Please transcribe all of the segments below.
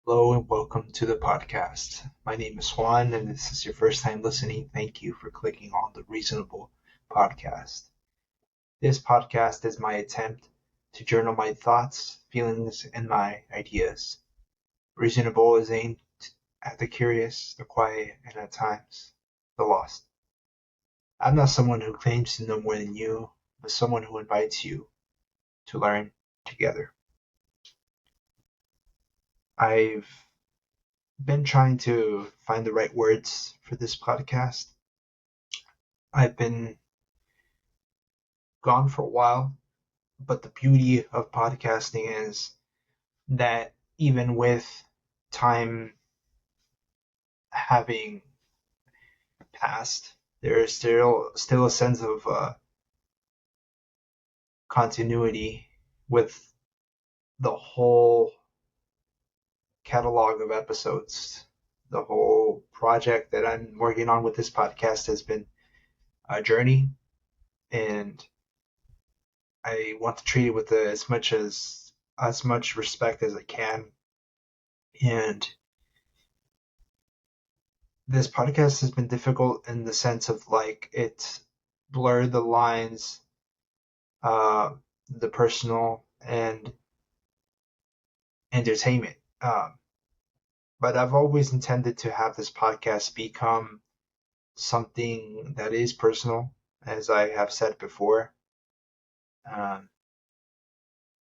Hello and welcome to the podcast. My name is Juan, and this is your first time listening. Thank you for clicking on the Reasonable podcast. This podcast is my attempt to journal my thoughts, feelings, and my ideas. Reasonable is aimed at the curious, the quiet, and at times, the lost. I'm not someone who claims to know more than you, but someone who invites you to learn together. I've been trying to find the right words for this podcast. I've been gone for a while, but the beauty of podcasting is that even with time having passed, there is still a sense of continuity with the whole catalog of episodes. The whole project that I'm working on with this podcast has been a journey, and I want to treat it with as much respect as I can. And this podcast has been difficult in the sense of like it blurred the lines, uh, the personal and entertainment. But I've always intended to have this podcast become something that is personal, as I have said before. Um,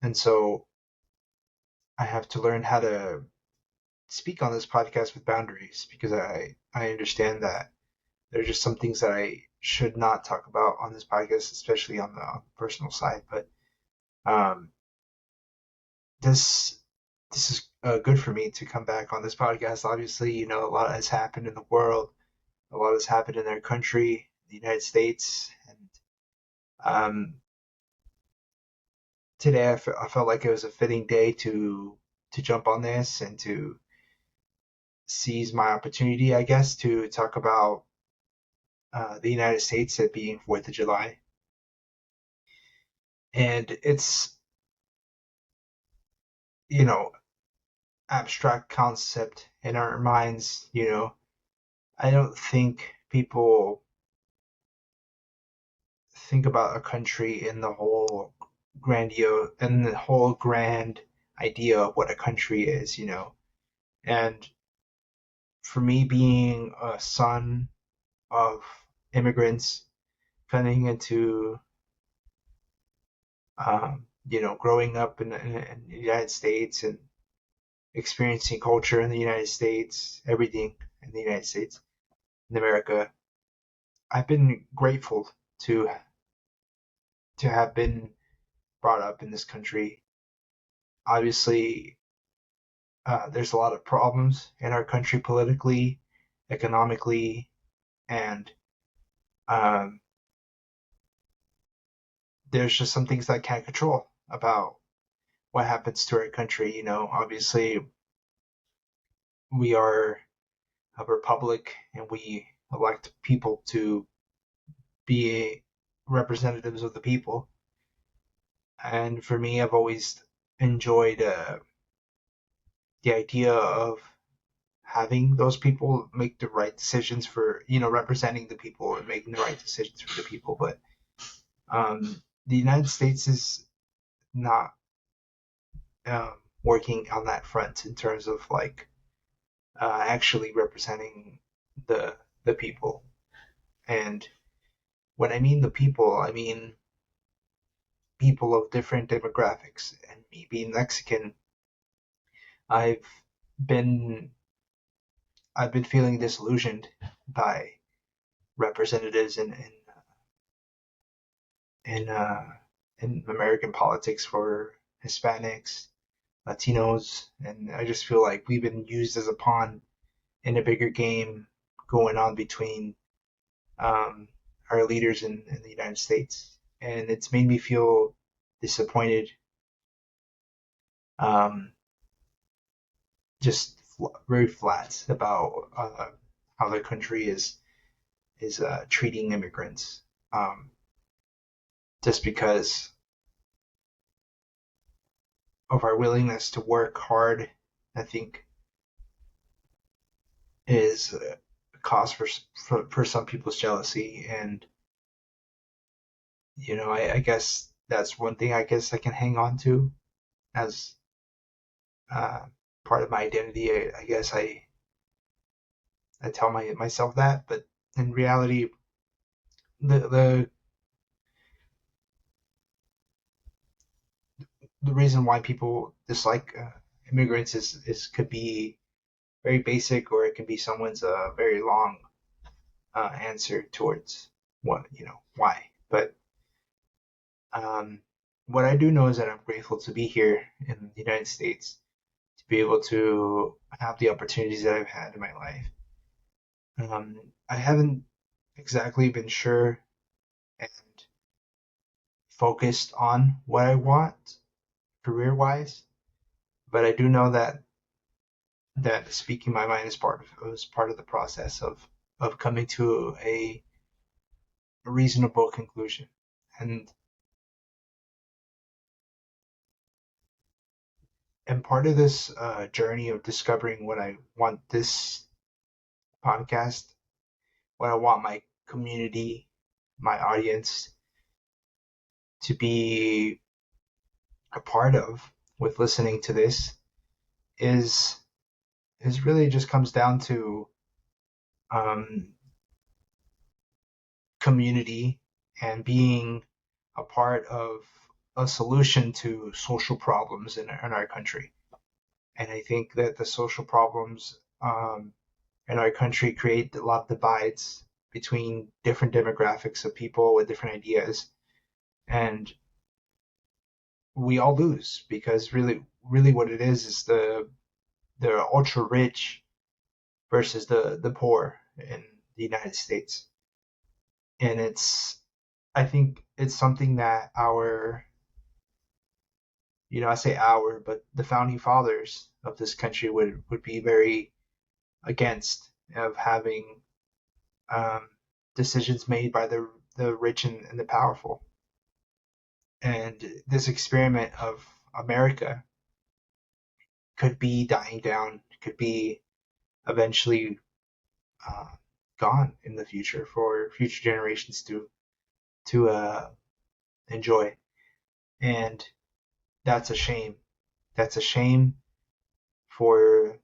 and so I have to learn how to speak on this podcast with boundaries because I understand that there are just some things that I should not talk about on this podcast, especially on the personal side. But um, this this is good for me to come back on this podcast. Obviously, a lot has happened in the world, a lot has happened in our country, the United States, and um, today I felt like it was a fitting day to jump on this and to seize my opportunity, I guess, to talk about the United States, it being 4th of July. And it's, you know, abstract concept in our minds, I don't think people think about a country in the whole grand idea of what a country is. And for me, being a son of immigrants coming into, growing up in the United States and experiencing culture in the United States, everything in the United States, in America, I've been grateful to have been brought up in this country. Obviously, there's a lot of problems in our country politically, economically, and um, there's just some things that I can't control about what happens to our country. Obviously, we are a republic and we elect people to be representatives of the people. And for me, I've always enjoyed the idea of having those people make the right decisions for, representing the people and making the right decisions for the people. But the United States is not working on that front in terms of like actually representing the people. And when I mean the people, I mean people of different demographics. And me being Mexican, I've been I've been feeling disillusioned by representatives in uh, in American politics for Hispanics, Latinos, and I just feel like we've been used as a pawn in a bigger game going on between um, our leaders in the United States, and it's made me feel disappointed, um, just very flat about how the country is treating immigrants. Um, just because of our willingness to work hard, I think is a cause for some people's jealousy. And I guess that's one thing I guess I can hang on to as uh, part of my identity. I guess I tell myself that, but in reality, the the reason why people dislike immigrants is could be very basic, or it can be someone's very long answer towards what why. But um, what I do know is that I'm grateful to be here in the United States, to be able to have the opportunities that I've had in my life. I haven't exactly been sure and focused on what I want career wise, but I do know that speaking my mind is part of the process of coming to a reasonable conclusion. And and part of this journey of discovering what I want this podcast, what I want my community, my audience to be a part of with listening to this is really just comes down to um, community and being a part of a solution to social problems in our country. And I think that the social problems in our country create a lot of divides between different demographics of people with different ideas. And we all lose because really what it is the ultra rich versus the poor in the United States. And I think it's something that I say our, but the founding fathers of this country would be very against, of having um, decisions made by the rich and the powerful. And this experiment of America could be dying down, could be eventually uh, gone in the future for future generations to enjoy. And that's a shame. That's a shame for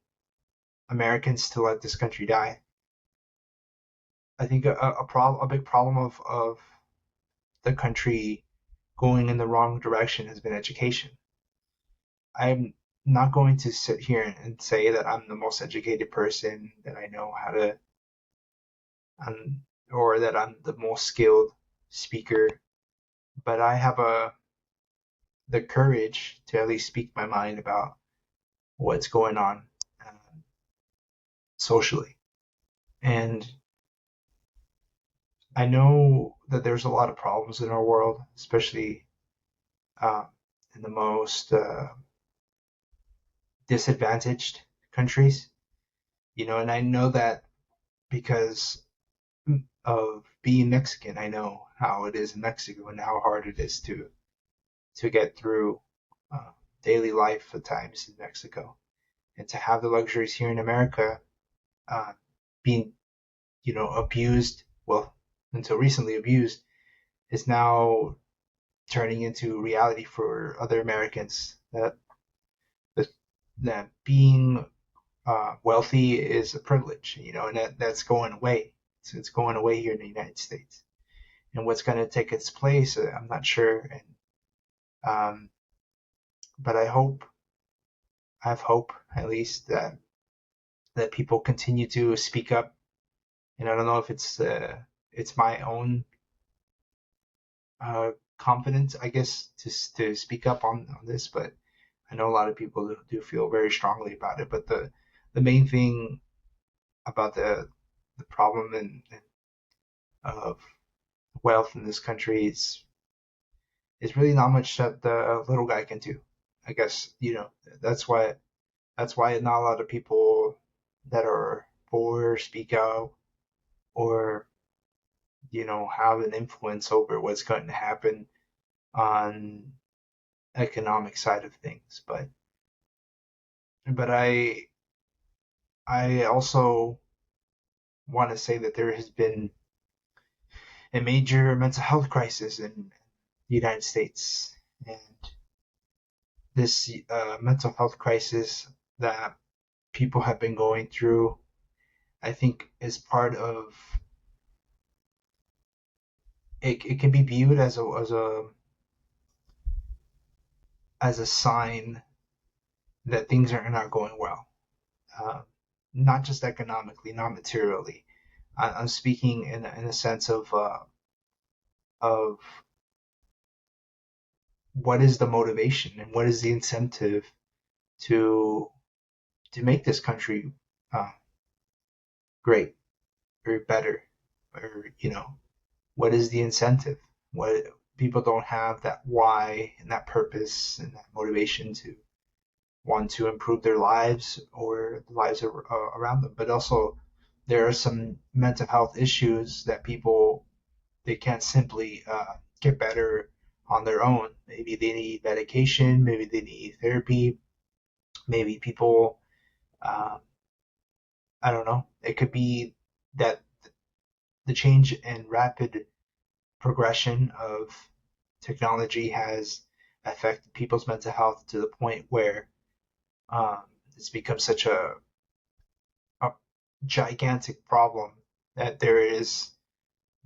Americans to let this country die. I think a big problem of the country going in the wrong direction has been education. I'm not going to sit here and say that I'm the most educated person, that I know how to, or that I'm the most skilled speaker, but I have the courage to at least speak my mind about what's going on socially. And I know that there's a lot of problems in our world, especially uh, in the most disadvantaged countries, and I know that because of being Mexican. I know how it is in Mexico and how hard it is to get through uh, daily life at times in Mexico, and to have the luxuries here in America, uh, being abused, well, until recently abused, is now turning into reality for other Americans, that, that being wealthy is a privilege, and that's going away. So it's going away here in the United States. And what's going to take its place, I'm not sure. And but I have hope at least that people continue to speak up. And I don't know if it's my own confidence, I guess, to speak up on this, but I know a lot of people do feel very strongly about it. But the main thing about the problem of wealth in this country is really not much that the little guy can do. I guess that's why not a lot of people that are poor speak out, or have an influence over what's going to happen on economic side of things. But I also want to say that there has been a major mental health crisis in the United States. And this mental health crisis that people have been going through, I think, is part of it. It can be viewed as a sign that things are not going well, uh, not just economically, not materially. I'm speaking in a sense of what is the motivation and what is the incentive to make this country uh, great or better, or what is the incentive? What people don't have that why and that purpose and that motivation to want to improve their lives or the lives around them. But also, there are some mental health issues that people they can't simply get better on their own. Maybe they need medication. Maybe they need therapy. Maybe people, uh, I don't know. It could be that the change and rapid progression of technology has affected people's mental health to the point where um, it's become such a gigantic problem that there is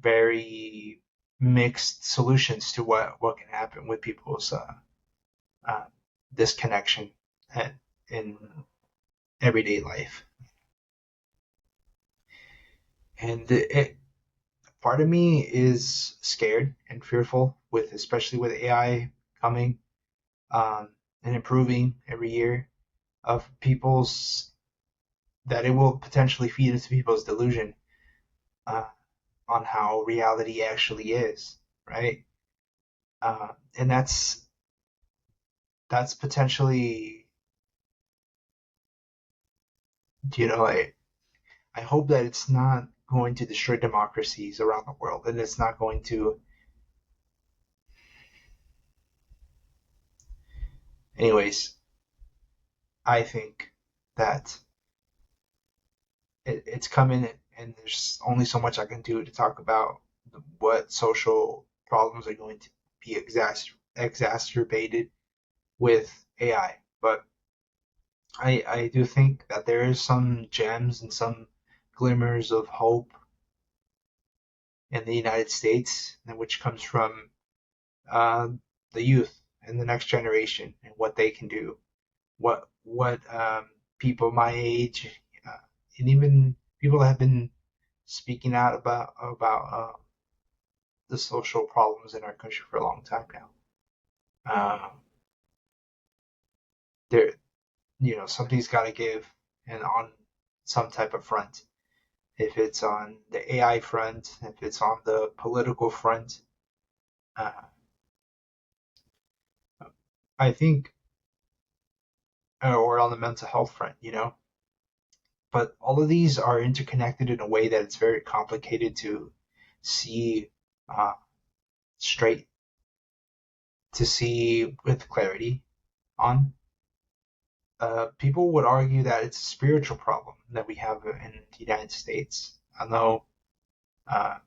very mixed solutions to what can happen with people's uh, disconnection in everyday life. And part of me is scared and fearful with, especially with AI coming and improving every year, of people's that it will potentially feed into people's delusion uh, on how reality actually is, right? And that's potentially, I hope that it's not going to destroy democracies around the world, and it's not going to. Anyways, I think that it's coming, and there's only so much I can do to talk about what social problems are going to be exacerbated with AI. But I do think that there is some gems and some glimmers of hope in the United States, which comes from uh, the youth and the next generation and what they can do, what people my age uh, and even people that have been speaking out about the social problems in our country for a long time now. There, something's got to give, and on some type of front. If it's on the AI front, if it's on the political front, uh, I think, or on the mental health front, But all of these are interconnected in a way that it's very complicated to see uh, straight, to see with clarity on. People would argue that it's a spiritual problem that we have in the United States. I know uh,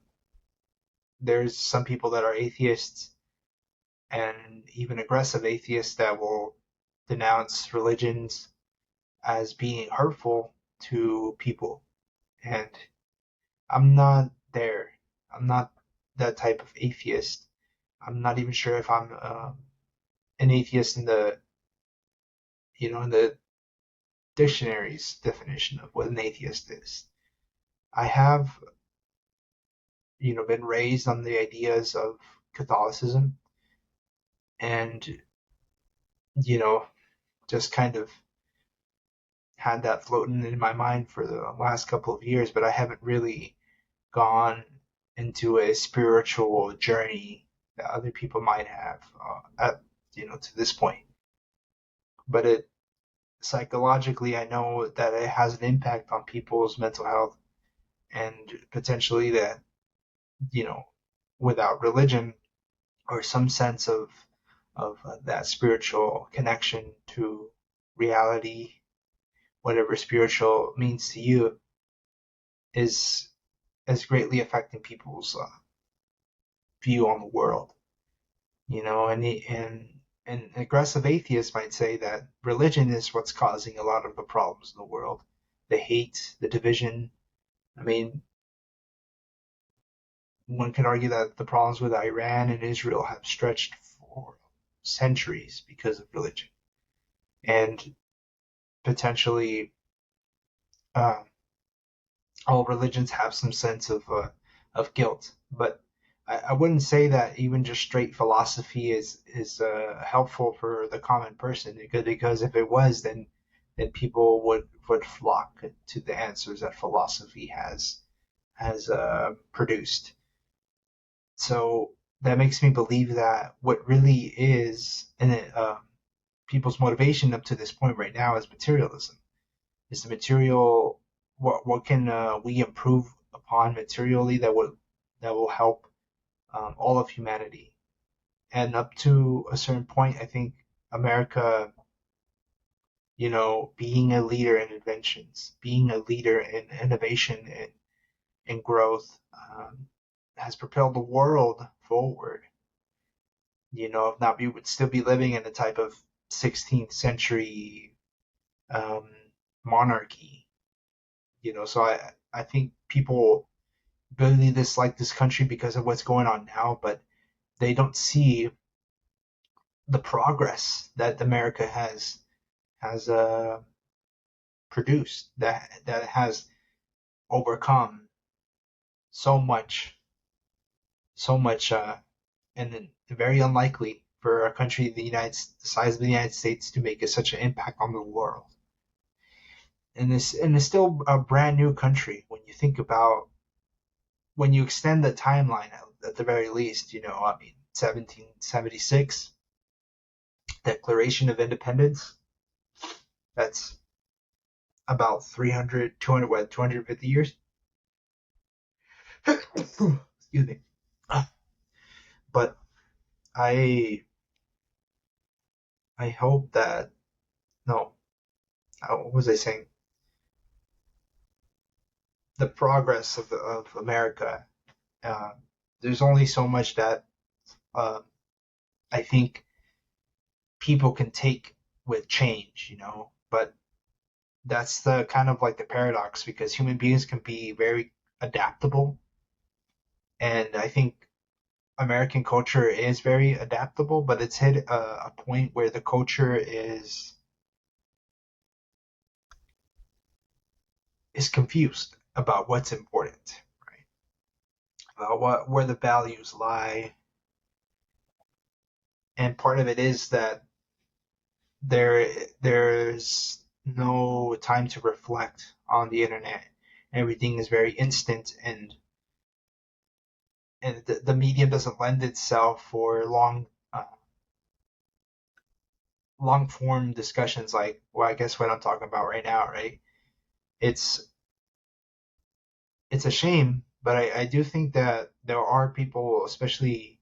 there's some people that are atheists and even aggressive atheists that will denounce religions as being hurtful to people. And I'm not there. I'm not that type of atheist. I'm not even sure if I'm an atheist in the dictionary's definition of what an atheist is. I have, been raised on the ideas of Catholicism and, you know, just kind of had that floating in my mind for the last couple of years, but I haven't really gone into a spiritual journey that other people might have to this point. But it psychologically, I know that it has an impact on people's mental health, and potentially that, you know, without religion or some sense of that spiritual connection to reality, whatever spiritual means to you, is greatly affecting people's view on the world. And aggressive atheists might say that religion is what's causing a lot of the problems in the world, the hate, the division. I mean, one could argue that the problems with Iran and Israel have stretched for centuries because of religion, and potentially uh, all religions have some sense of guilt. But I wouldn't say that even just straight philosophy is helpful for the common person, because if it was, then people would flock to the answers that philosophy has produced. So that makes me believe that what really is people's motivation up to this point right now is materialism. Is the material what can we improve upon materially that will help all of humanity? And up to a certain point, I think America, being a leader in inventions, being a leader in innovation and growth, has propelled the world forward. If not, we would still be living in a type of 16th century um, monarchy. So I think people really dislike this country because of what's going on now, but they don't see the progress that America has produced, that has overcome so much, so much, and then very unlikely for a country the size of the United States to make such an impact on the world. And it's still a brand new country when you think about, when you extend the timeline out, at the very least. 1776, Declaration of Independence. That's about 300, 200, what, 250 years? Excuse me. But I I hope that, no, what was I saying? The progress of America. Uh, there's only so much that uh, I think people can take with change. But that's the kind of like the paradox, because human beings can be very adaptable, and I think American culture is very adaptable, but it's hit a point where the culture is confused about what's important, right? About where the values lie, and part of it is that there's no time to reflect on the internet. Everything is very instant, and the medium doesn't lend itself for long form discussions, like, well, I guess what I'm talking about right now, right? It's it's a shame, but I do think that there are people, especially,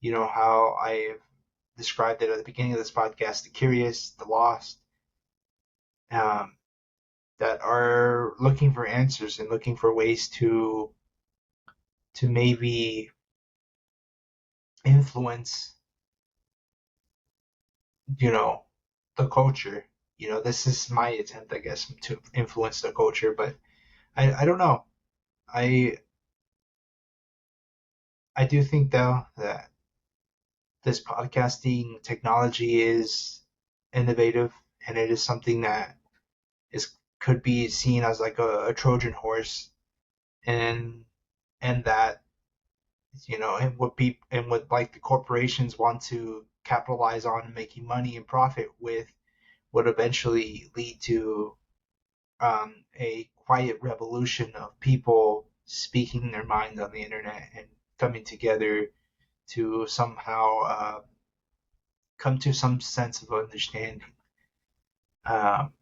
how I've described it at the beginning of this podcast, the curious, the lost, um, that are looking for answers and looking for ways to maybe influence, you know, the culture. This is my attempt, I guess, to influence the culture, but I don't know. I I do think, though, that this podcasting technology is innovative, and it is something that is could be seen as like a Trojan horse, and that, and what like the corporations want to capitalize on making money and profit with, would eventually lead to a quiet revolution of people speaking their mind on the internet and coming together to somehow come to some sense of understanding. Um,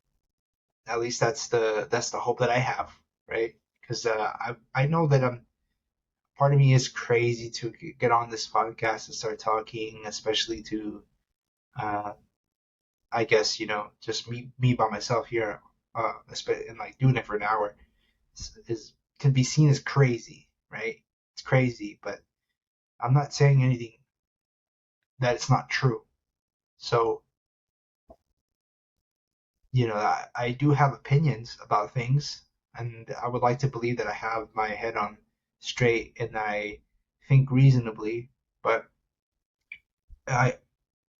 at least that's the hope that I have, right? Because I know that part of me is crazy to get on this podcast and start talking, especially to uh, I guess, just me by myself here, and like doing it for an hour is can be seen as crazy, right? It's crazy, but I'm not saying anything that it's not true. So, I do have opinions about things, and I would like to believe that I have my head on straight and I think reasonably. But I,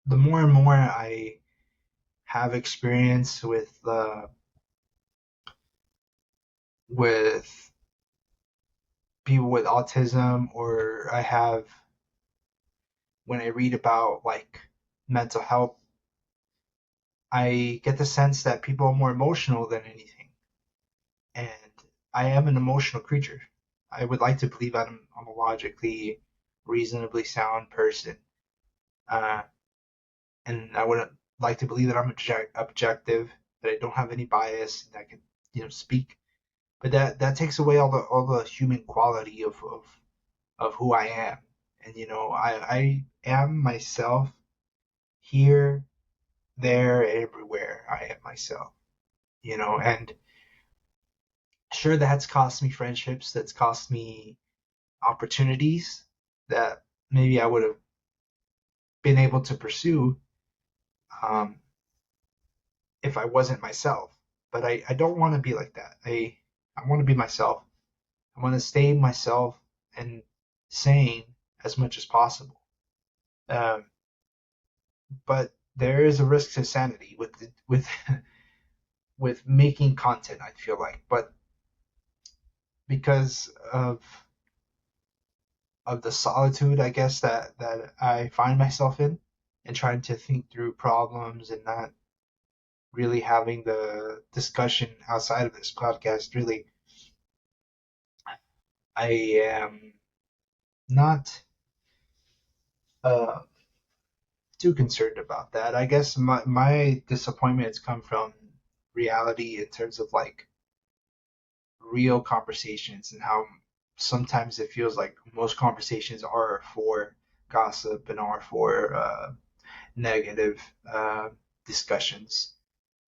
the more and more I have experience with people with autism, or I have when I read about like mental health, I get the sense that people are more emotional than anything, and I am an emotional creature. I would like to believe I'm a logically, reasonably sound person, uh, and I would like to believe that I'm objective, that I don't have any bias, and I can, speak. But that takes away all the human quality of who I am, and I am myself here, there, everywhere. I am myself, and sure, that's cost me friendships, that's cost me opportunities that maybe I would have been able to pursue, um, if I wasn't myself. But I don't want to be like that. I want to be myself. I want to stay myself and sane as much as possible. Um, but there is a risk to sanity with with making content. I feel like, but because of the solitude, I guess that I find myself in, and trying to think through problems and not really having the discussion outside of this podcast. Really, I am not uh, too concerned about that. I guess my disappointments come from reality in terms of like real conversations, and how sometimes it feels like most conversations are for gossip and are for negative discussions.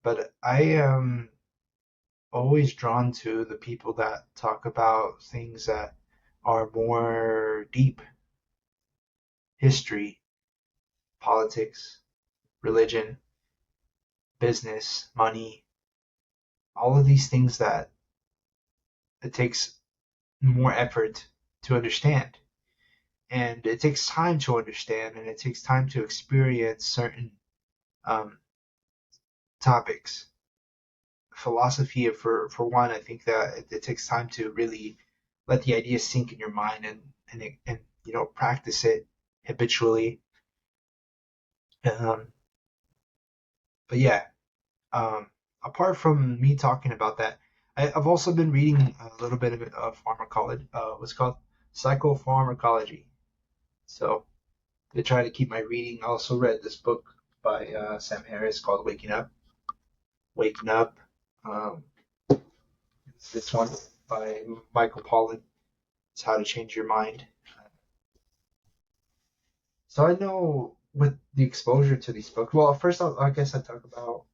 But I am always drawn to the people that talk about things that are more deep: history, politics, religion, business, money, all of these things that it takes more effort to understand. And it takes time to understand, and it takes time to experience certain um, topics. Philosophy, for one, I think that it takes time to really let the idea sink in your mind, and practice it habitually. Um, but yeah, um, apart from me talking about that, I've also been reading a little bit of pharmacology. What's it called psychopharmacology. So to try to keep my reading, I also read this book by Sam Harris called Waking Up. Waking Up. Um, this one by Michael Pollan. It's How to Change Your Mind. So I know with the exposure to these books. Well, first I guess I talk about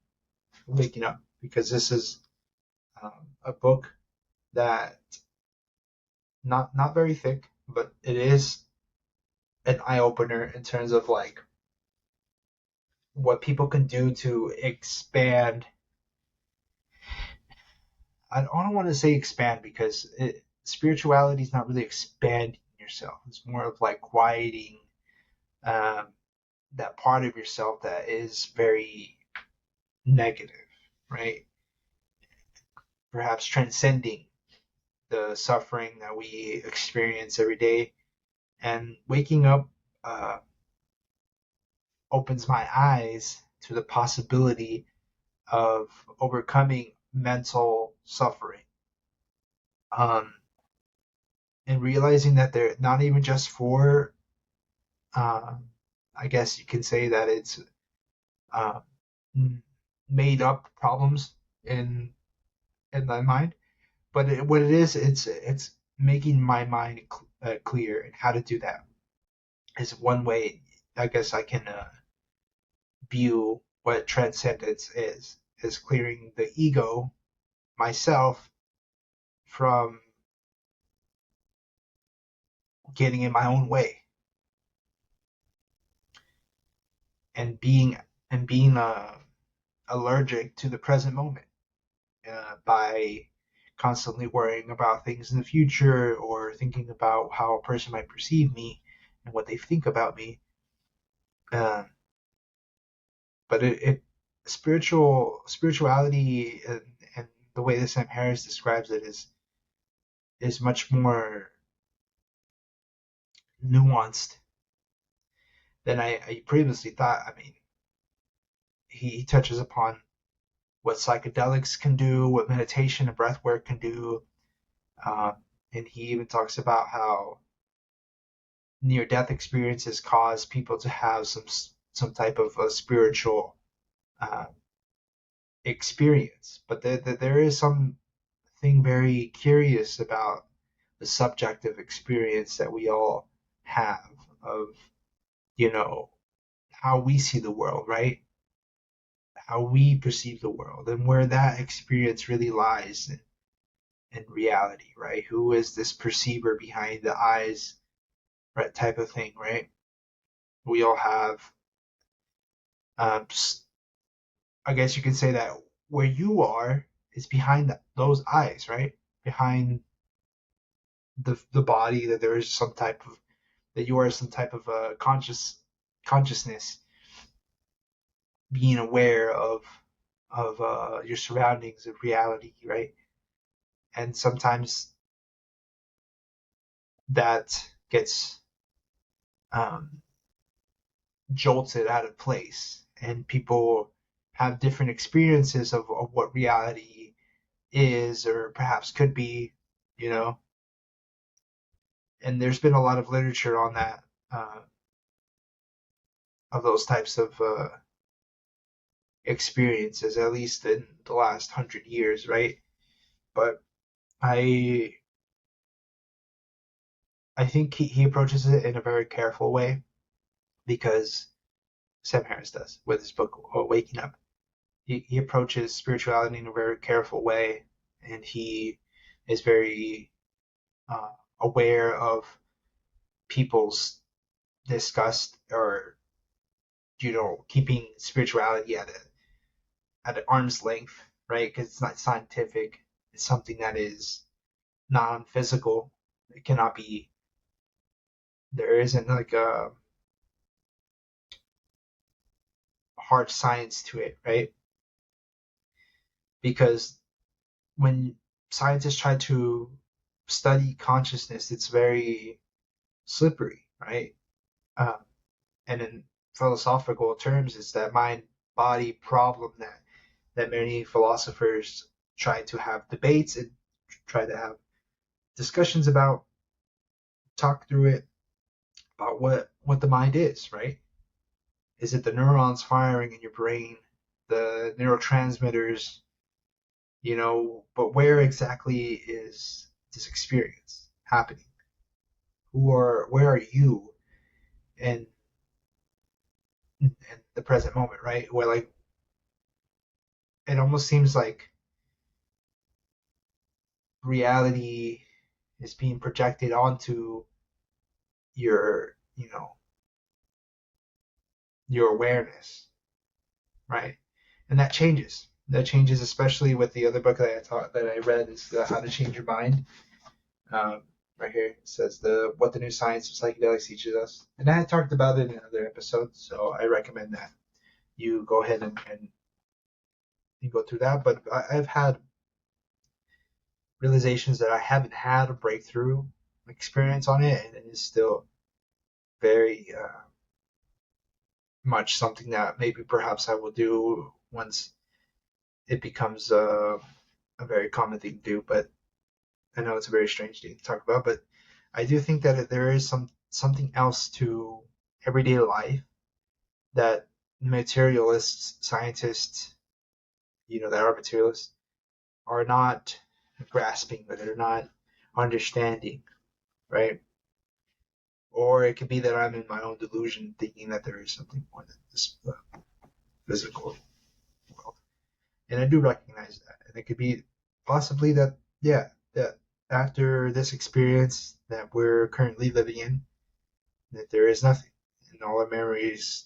Waking Up, because this is a book that not very thick, but it is an eye opener in terms of like what people can do to expand. I don't want to say expand, because spirituality is not really expanding yourself. It's more of like quieting um, that part of yourself that is very negative, right? Perhaps transcending the suffering that we experience every day. And waking up uh, opens my eyes to the possibility of overcoming mental suffering, um, and realizing that they're not even just for, uh, I guess you can say that it's uh, made up problems in my mind, but what it is, it's making my mind clear, and how to do that is one way. I guess I can view what transcendence is clearing the ego, myself, from getting in my own way and being allergic to the present moment by constantly worrying about things in the future or thinking about how a person might perceive me and what they think about me. Uh, but it spirituality and the way that Sam Harris describes it is much more nuanced than I previously thought. I mean, he touches upon what psychedelics can do, what meditation and breath work can do, uh, and he even talks about how near-death experiences cause people to have some type of a spiritual uh, experience. But there is something very curious about the subjective experience that we all have of, you know, how we see the world, right? How we perceive the world and where that experience really lies in reality, right? Who is this perceiver behind the eyes, right? Type of thing, right? We all have, um, I guess you could say that where you are is behind those eyes, right? Behind the body, that there is some type of that you are some type of a consciousness, being aware of your surroundings, of reality, right? And sometimes that gets um, jolted out of place, and people have different experiences of what reality is or perhaps could be, you know. And there's been a lot of literature on that, of those types of experiences, at least in the last 100 years, right? But I I think he approaches it in a very careful way, because Sam Harris does with his book Waking Up. He approaches spirituality in a very careful way, and he is very uh, aware of people's disgust, or keeping spirituality at an arm's length, right? Because it's not scientific. It's something that is non-physical. It cannot be. There isn't like a hard science to it, right? Because when scientists try to study consciousness, it's very slippery, right? Um, and in philosophical terms, it's that mind-body problem that many philosophers try to have debates and try to have discussions about, talk through it, about what the mind is, right? Is it the neurons firing in your brain, the neurotransmitters, but where exactly is this experience happening? Where are you in, in the present moment, right? Where, like, it almost seems like reality is being projected onto your, your awareness, right? And that changes. That changes, especially with the other book that I read, is How to Change Your Mind. Um, right here it says the what the new science of psychedelics teaches us, and I had talked about it in other episodes, so I recommend that you go ahead and you go through that. But I've had realizations that I haven't had a breakthrough experience on it, and it is still very much something that maybe perhaps I will do once it becomes a very common thing to do. But I know it's a very strange thing to talk about, but I do think that there is something else to everyday life that materialists, scientists, that are materialists, are not grasping, that they're not understanding, right? Or it could be that I'm in my own delusion, thinking that there is something more than this physical world, and I do recognize that, and it could be possibly that, yeah, that after this experience that we're currently living in, that there is nothing, and all our memories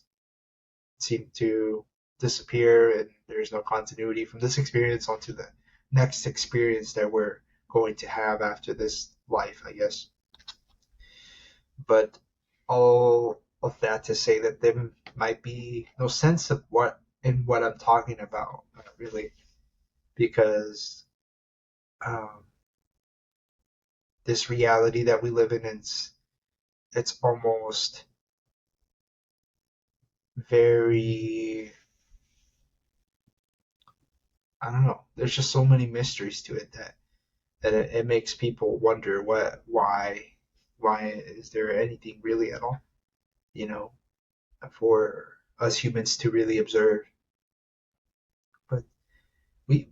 seem to disappear, and there's no continuity from this experience onto the next experience that we're going to have after this life, I guess. But all of that to say that there might be no sense of what I'm talking about, really, because um, this reality that we live in, it's almost very, I don't know. There's just so many mysteries to it that it makes people wonder why is there anything really at all, you know, for us humans to really observe. But we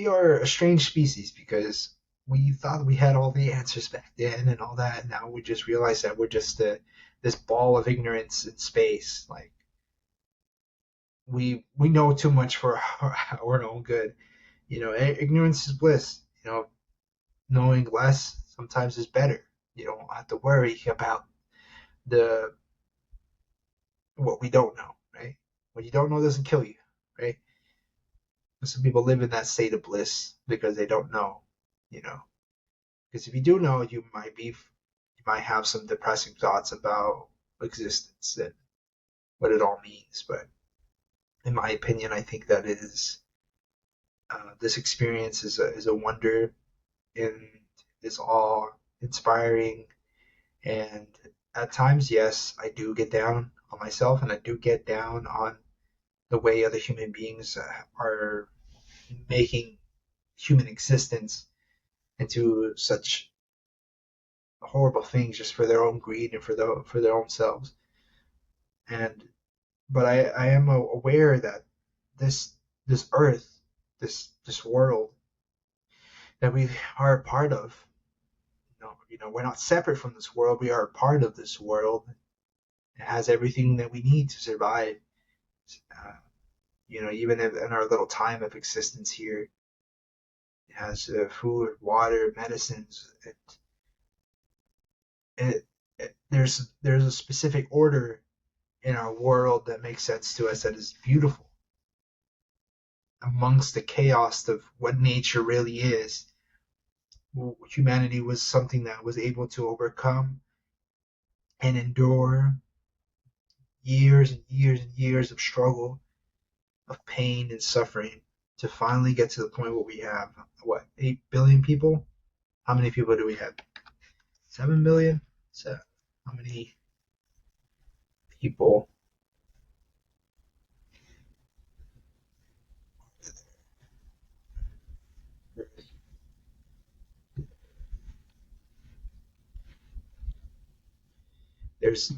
are a strange species because we thought we had all the answers back then and all that. And now we just realize that we're just this ball of ignorance in space. Like we know too much for our own good. You know, ignorance is bliss. You know, knowing less sometimes is better. You don't have to worry about the what we don't know, right? What you don't know doesn't kill you, right? Some people live in that state of bliss because they don't know, you know. Because if you do know, you might have some depressing thoughts about existence and what it all means. But in my opinion, I think that it is this experience is a wonder and is awe inspiring. And at times, yes, I do get down on myself, and I do get down on the way other human beings are making human existence into such horrible things just for their own greed and for their own selves. And but I am aware that this this earth, this world that we are a part of, we're not separate from this world. We are a part of this world. It has everything that we need to survive. Uh, even in our little time of existence here, it has food, water, medicines. There's a specific order in our world that makes sense to us, that is beautiful amongst the chaos of what nature really is. Humanity was something that was able to overcome and endure years and years and years of struggle, of pain and suffering, to finally get to the point where we have, what, 8 billion people? How many people do we have? 7 billion? So, how many people? There's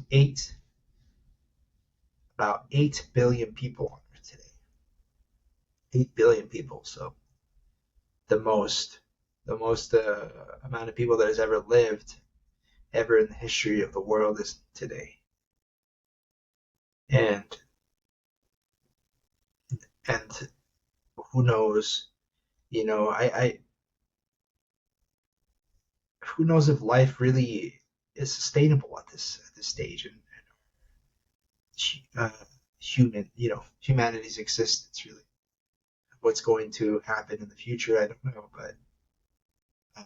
about 8 billion people on Earth today. 8 billion people. So the most, the most amount of people that has ever lived ever in the history of the world is today. And and who knows? I who knows if life really is sustainable at this stage, and uh, humanity's existence, really. What's going to happen in the future, I don't know. But uh,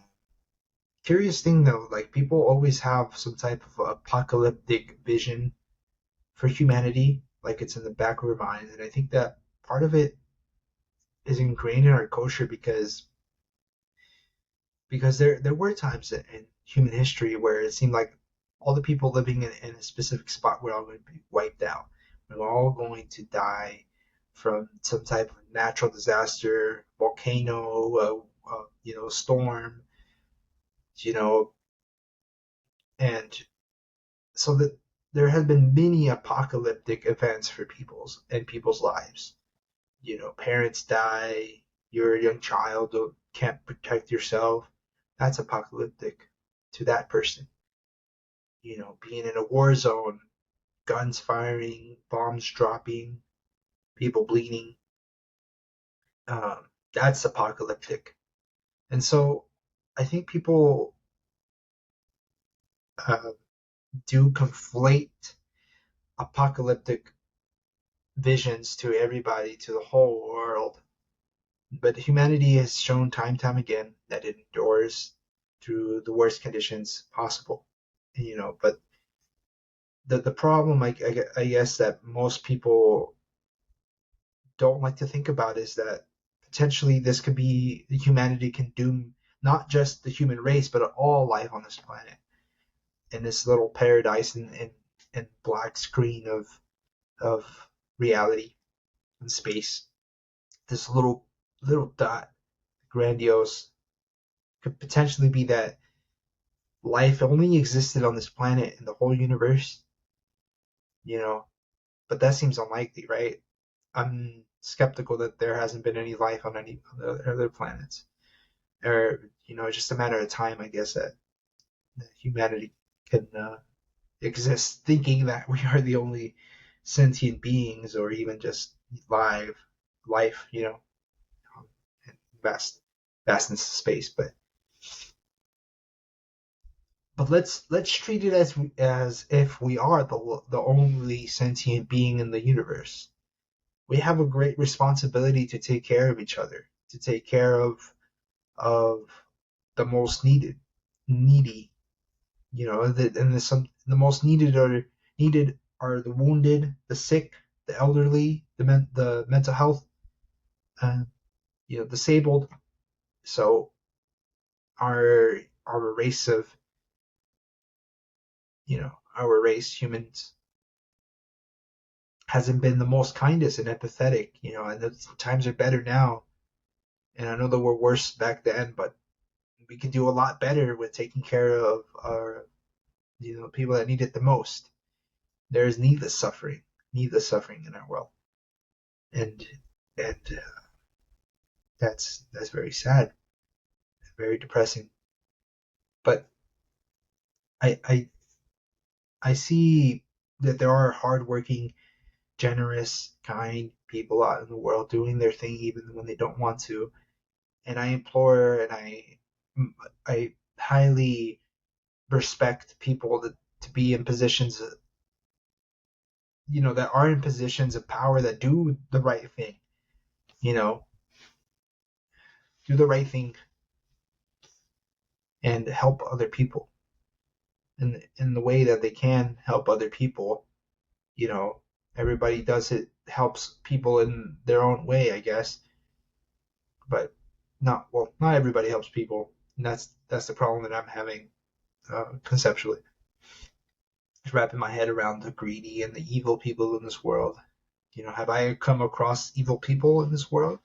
curious thing though, like people always have some type of apocalyptic vision for humanity, like it's in the back of our minds, and I think that part of it is ingrained in our culture because there were times in human history where it seemed like all the people living in a specific spot were all going to be wiped out. We're all going to die from some type of natural disaster, volcano, storm, you know, and so that there have been many apocalyptic events for people's lives. Parents die, you're a young child, can't protect yourself. That's apocalyptic to that person. Being in a war zone, guns firing, bombs dropping, people bleeding. That's apocalyptic. And so I think people uh, do conflate apocalyptic visions to everybody, to the whole world. But humanity has shown time and time again that it endures through the worst conditions possible. But the problem, I guess, that most people don't like to think about is that potentially this could be humanity can doom not just the human race, but all life on this planet in this little paradise in black screen of reality and space. This little dot, grandiose, could potentially be that life only existed on this planet in the whole universe, you know. But that seems unlikely, right? I'm skeptical that there hasn't been any life on any other planets, or it's just a matter of time, I guess, that humanity can exist, thinking that we are the only sentient beings, or even just life, in vastness of space. But let's treat it as if we are the only sentient being in the universe. We have a great responsibility to take care of each other, to take care of the most needy. And the most needed are the wounded, the sick, the elderly, the mental health, uh, disabled. So our race of our race humans hasn't been the most kindest and empathetic. And the times are better now. And I know they were worse back then, but we can do a lot better with taking care of our people that need it the most. There is needless suffering in our world, and that's very sad, very depressing. But I I I see that there are hardworking, generous, kind people out in the world doing their thing even when they don't want to, and I implore and I highly respect people to be in positions, that are in positions of power that do the right thing, you know, do the right thing and help other people in the way that they can help other people. You know, everybody does it, helps people in their own way, I guess, but not everybody helps people, and that's the problem that I'm having conceptually. Just wrapping my head around the greedy and the evil people in this world. Have I come across evil people in this world?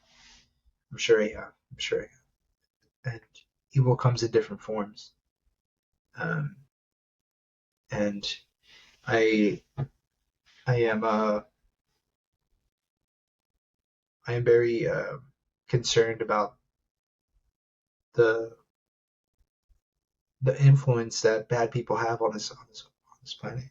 I'm sure I have. I'm sure I have. And evil comes in different forms. Um, and I I am I am very concerned about the the influence that bad people have on this planet.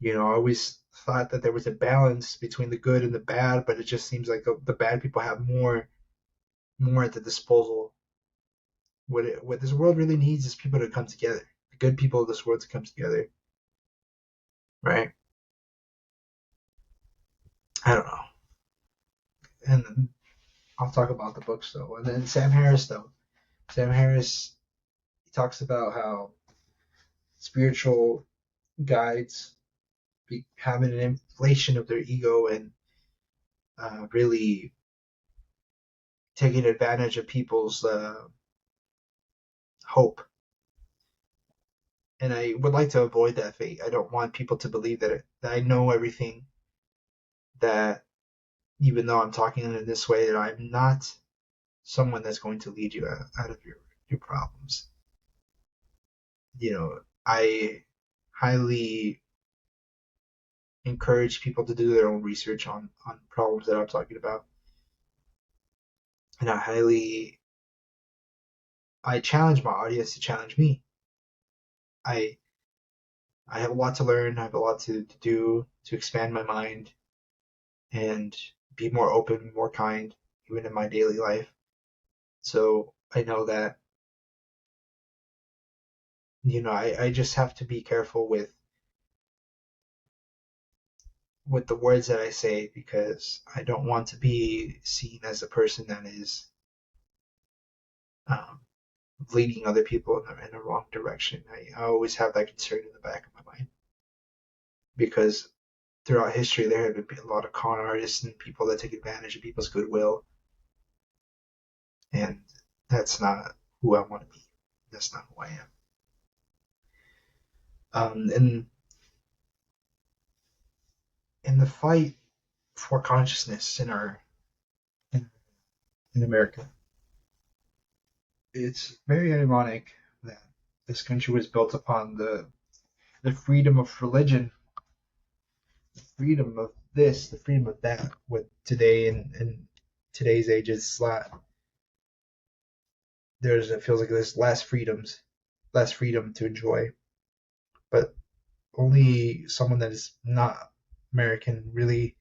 I always thought that there was a balance between the good and the bad, but it just seems like the bad people have more at the disposal. What this world really needs is people to come together. The good people of this world to come together, right? I don't know. And I'll talk about the books though. And then Sam Harris though. Sam Harris, he talks about how spiritual guides having an inflation of their ego and really taking advantage of people's hope. And I would like to avoid that fate. I don't want people to believe that I know everything, that even though I'm talking in this way, that I'm not someone that's going to lead you out of your problems. I highly encourage people to do their own research on problems that I'm talking about. And I challenge my audience to challenge me. I I have a lot to learn. I have a lot to do to expand my mind and be more open, more kind, even in my daily life. So I know that I just have to be careful with the words that I say because I don't want to be seen as a person that is um, leading other people in a wrong direction. I always have that concern in the back of my mind because throughout history there have been a lot of con artists and people that take advantage of people's goodwill, and that's not who I want to be. That's not who I am. And in the fight for consciousness in, in America, it's very ironic that this country was built upon the freedom of religion, the freedom of this, the freedom of that. With today in today's age, it's it feels like there's less freedom to enjoy. But only someone that is not American really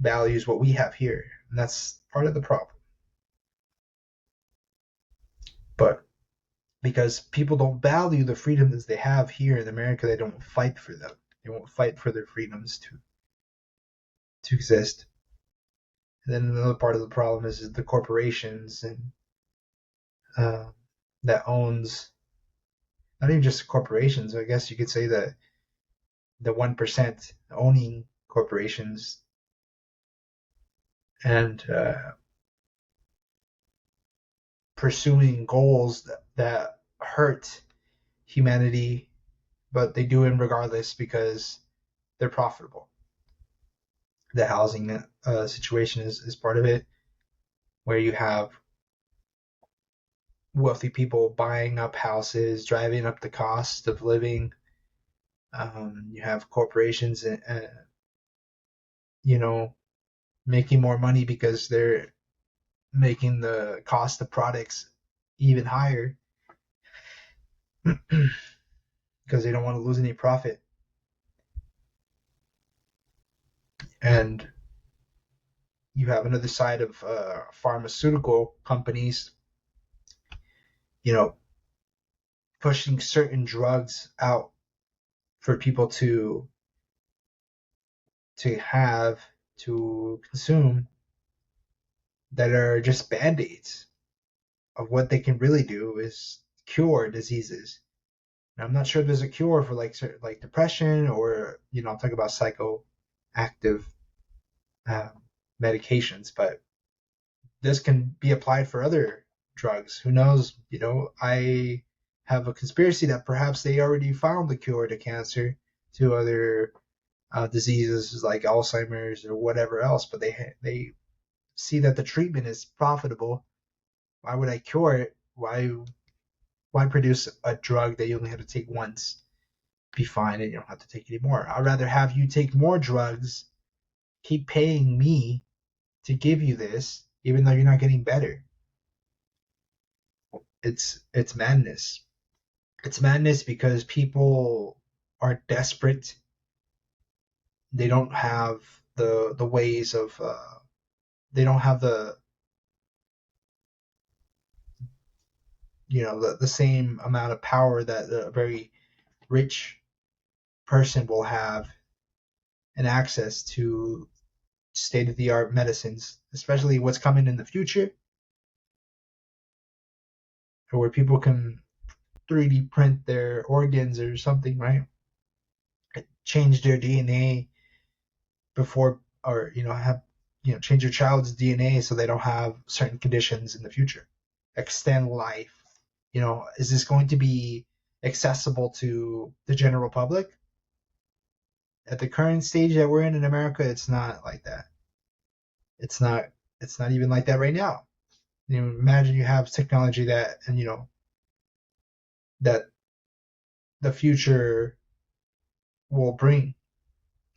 values what we have here, and that's part of the problem. But because people don't value the freedoms they have here in America, they don't fight for them. They won't fight for their freedoms to exist. And then another part of the problem is the corporations and uh, that owns not even just corporations. I guess you could say that the 1% owning corporations and pursuing goals that hurt humanity, but they do it regardless because they're profitable. The housing situation is part of it, where you have wealthy people buying up houses, driving up the cost of living. You have corporations, you know, making more money because they're making the cost of products even higher because they don't want to lose any profit. And you have another side of pharmaceutical companies, you know, pushing certain drugs out for people to have to consume that are just band-aids of what they can really do is cure diseases. And I'm not sure if there's a cure for like depression or I'm talking about psychoactive um, medications, but this can be applied for other drugs. Who knows? I have a conspiracy that perhaps they already found the cure to cancer, to other diseases like Alzheimer's or whatever else, but they see that the treatment is profitable. Why would I cure it? Why produce a drug that you only have to take once, be fine, and you don't have to take any more? I'd rather have you take more drugs, keep paying me to give you this, even though you're not getting better. It's madness. It's madness because people are desperate. They don't have the ways of they don't have the same amount of power that a very rich person will have and access to state of the art medicines, especially what's coming in the future, where people can 3D print their organs or something, right? Change their DNA before, or have change your child's DNA so they don't have certain conditions in the future. Extend life. Is this going to be accessible to the general public? At the current stage that we're in America, it's not like that. It's not. It's not even like that right now. Imagine you have technology that, and that the future will bring.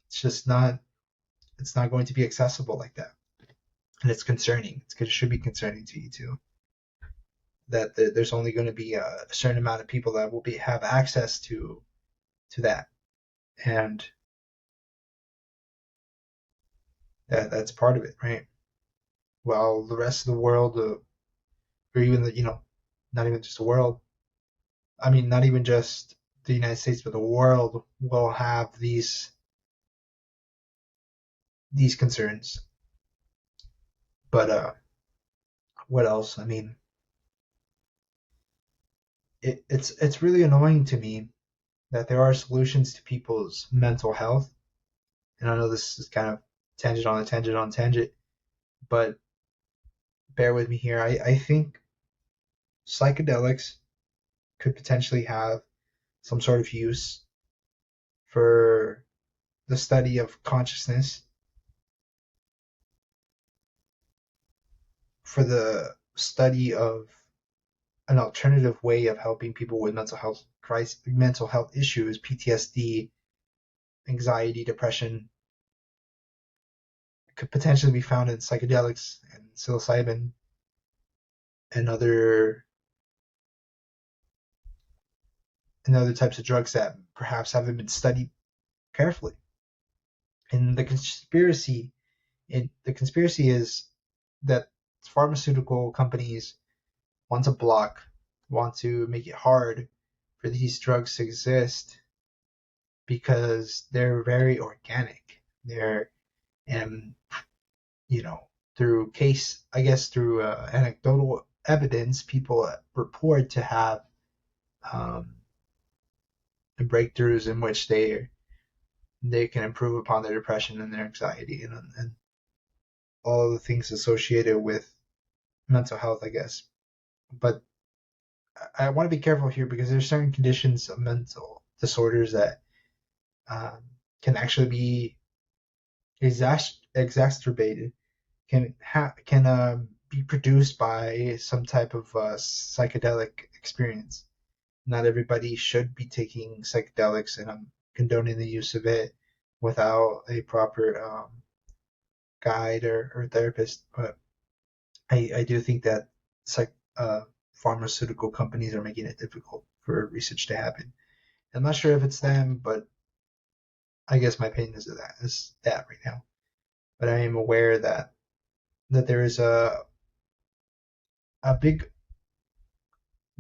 It's just not. It's not going to be accessible like that, and it's concerning. It should be concerning to you too. That there's only going to be a certain amount of people that will have access to that, and that's part of it, right? While the rest of the world, or even not even just the world, I mean, not even just the United States, but the world will have these concerns. But what else? I mean, it's really annoying to me that there are solutions to people's mental health. And I know this is kind of tangent on a tangent on tangent, but bear with me here. I think psychedelics could potentially have some sort of use for the study of consciousness, for the study of an alternative way of helping people with mental health issues, PTSD, anxiety, depression, could potentially be found in psychedelics and psilocybin and other types of drugs that perhaps haven't been studied carefully. And the conspiracy is that pharmaceutical companies want to want to make it hard for these drugs to exist because they're very organic. They're, and you know, through anecdotal evidence, people report to have um, breakthroughs in which they can improve upon their depression and their anxiety and all the things associated with mental health, I guess. But I want to be careful here because there's certain conditions of mental disorders that um, can actually be exacerbated, can be produced by some type of psychedelic experience. Not everybody should be taking psychedelics, and I'm condoning the use of it without a proper guide or therapist. But I do think that pharmaceutical companies are making it difficult for research to happen. I'm not sure if it's them, but I guess my opinion is that right now. But I am aware that there is a big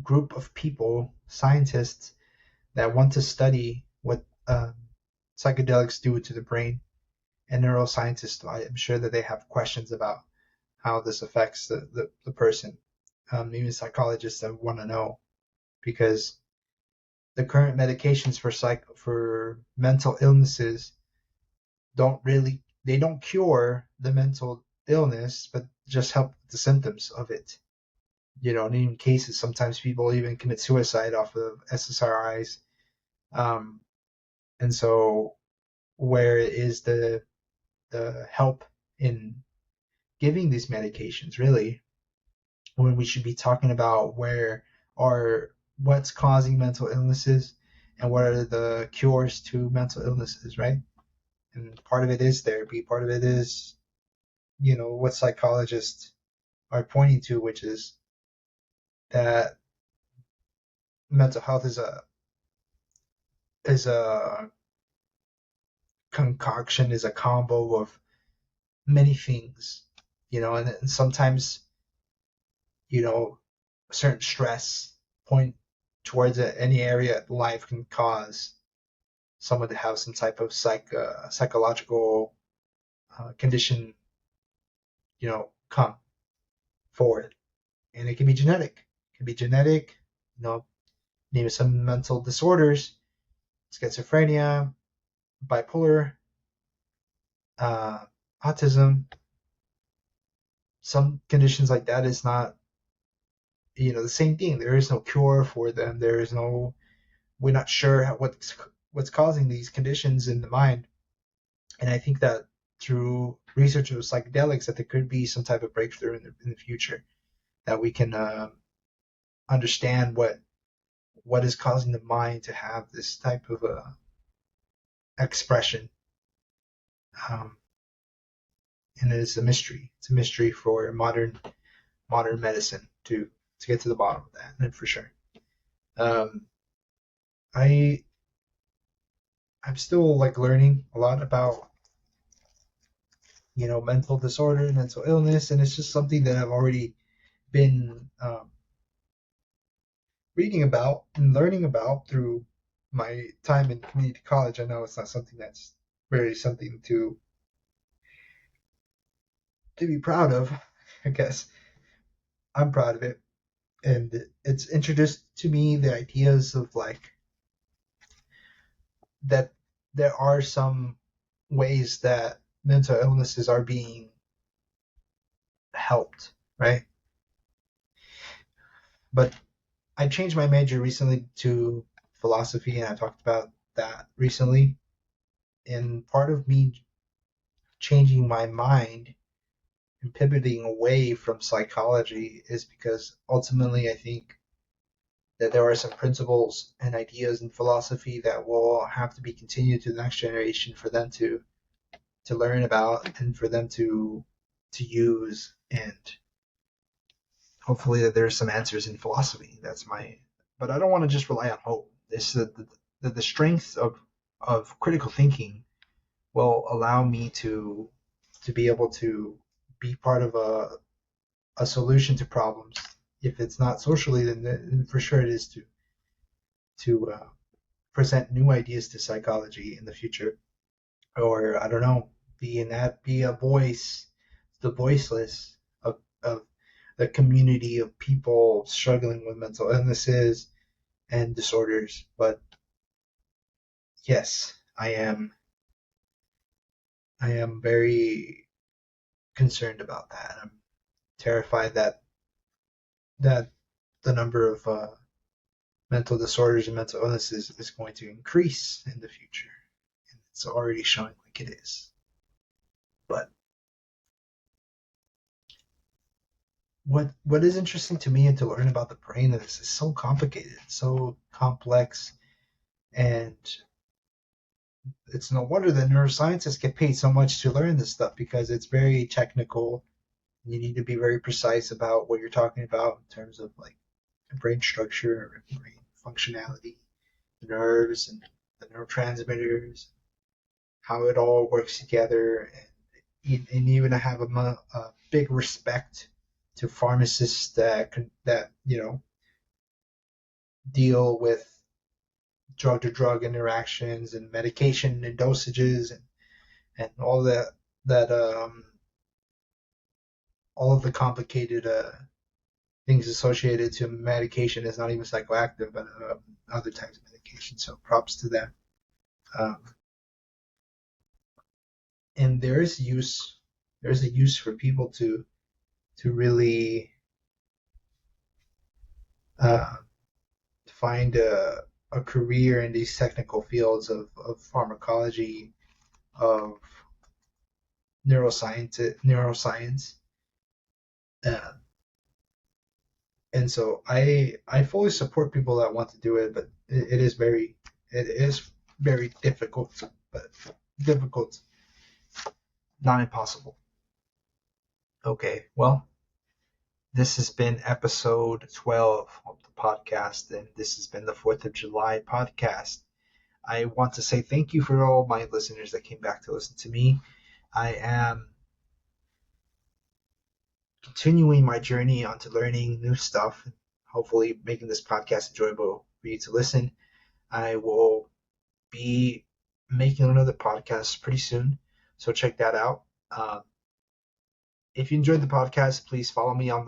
group of people, scientists, that want to study what psychedelics do to the brain, and neuroscientists. I'm sure that they have questions about how this affects the person. Even psychologists that want to know because the current medications for mental illnesses don't cure the mental illness, but just help the symptoms of it. And in cases, sometimes people even commit suicide off of SSRIs. Um, and so, where is the help in giving these medications, really, when we should be talking about what's causing mental illnesses and what are the cures to mental illnesses, right? And part of it is therapy, part of it is, what psychologists are pointing to, which is that mental health is a concoction, is a combo of many things, and sometimes, you know, certain stress point towards any area life can cause someone to have some type of psychological condition, come forward. And it can be genetic. It can be genetic, maybe some mental disorders, schizophrenia, bipolar, uh, autism. Some conditions like that is not, the same thing. There is no cure for them. We're not sure what's causing these conditions in the mind. And I think that through research of psychedelics, that there could be some type of breakthrough in the future that we can understand what is causing the mind to have this type of expression. Um, and it is a mystery. It's a mystery for modern medicine to get to the bottom of that, and for sure. Um, I I'm still like learning a lot about mental disorder, mental illness, and it's just something that I've already been reading about and learning about through my time in community college. I know it's not something that's really something to be proud of. I guess I'm proud of it, and it's introduced to me the ideas of like that there are some ways that mental illnesses are being helped, right? But I changed my major recently to philosophy, and I talked about that recently. And part of me changing my mind and pivoting away from psychology is because ultimately I think that there are some principles and ideas in philosophy that will have to be continued to the next generation for them to learn about and for them to use, and hopefully that there's some answers in philosophy. That's my, but I don't want to just rely on hope. This the strength of critical thinking will allow me to be able to be part of a solution to problems. If it's not socially, then for sure it is to present new ideas to psychology in the future, or I don't know, be a voice, the voiceless of the community of people struggling with mental illnesses and disorders. But yes, I am very concerned about that. I'm terrified that the number of mental disorders and mental illnesses is going to increase in the future, and it's already showing like it is. But what is interesting to me and to learn about the brain is it's so complicated, so complex, and it's no wonder that neuroscientists get paid so much to learn this stuff because it's very technical. You need to be very precise about what you're talking about in terms of like brain structure, brain functionality, the nerves and the neurotransmitters, how it all works together, and even I have a big respect to pharmacists that deal with drug to drug interactions and medication and dosages and all that all of the complicated things associated to medication is not even psychoactive, but other types of medication. So props to them. Um, and there's a use for people to really uh, find a career in these technical fields of pharmacology, of neuroscience. Uh, and so I fully support people that want to do it, but it is very difficult, but difficult, not impossible. Okay, well, this has been episode 12 of the podcast, and this has been the 4th of July podcast. I want to say thank you for all my listeners that came back to listen to me. I am continuing my journey onto learning new stuff, hopefully making this podcast enjoyable for you to listen. I will be making another podcast pretty soon, so check that out. If you enjoyed the podcast, please follow me on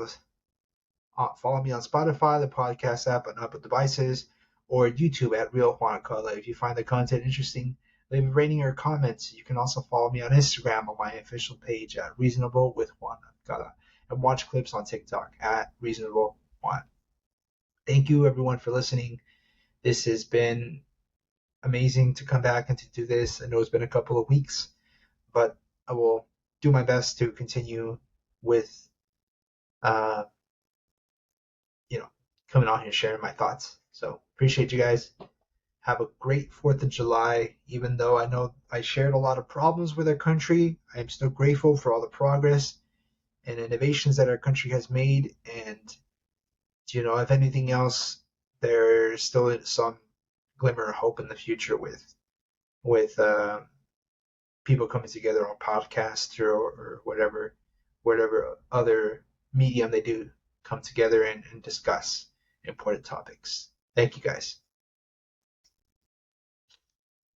Spotify, the podcast app, on Apple devices, or YouTube at Real Juan Alcala. If you find the content interesting, leave a rating or comments. You can also follow me on Instagram on my official page at Reasonable with Juan Alcala, and watch clips on TikTok at Reasonable Juan. Thank you everyone for listening. This has been amazing to come back and to do this. I know it's been a couple of weeks, but I will do my best to continue with uh, coming on here sharing my thoughts. So appreciate you guys. Have a great 4th of July. Even though I know I shared a lot of problems with our country, I am still grateful for all the progress and innovations that our country has made. And, if anything else, there's still some glimmer of hope in the future with people coming together on podcasts or whatever other medium they do come together and discuss important topics. Thank you guys.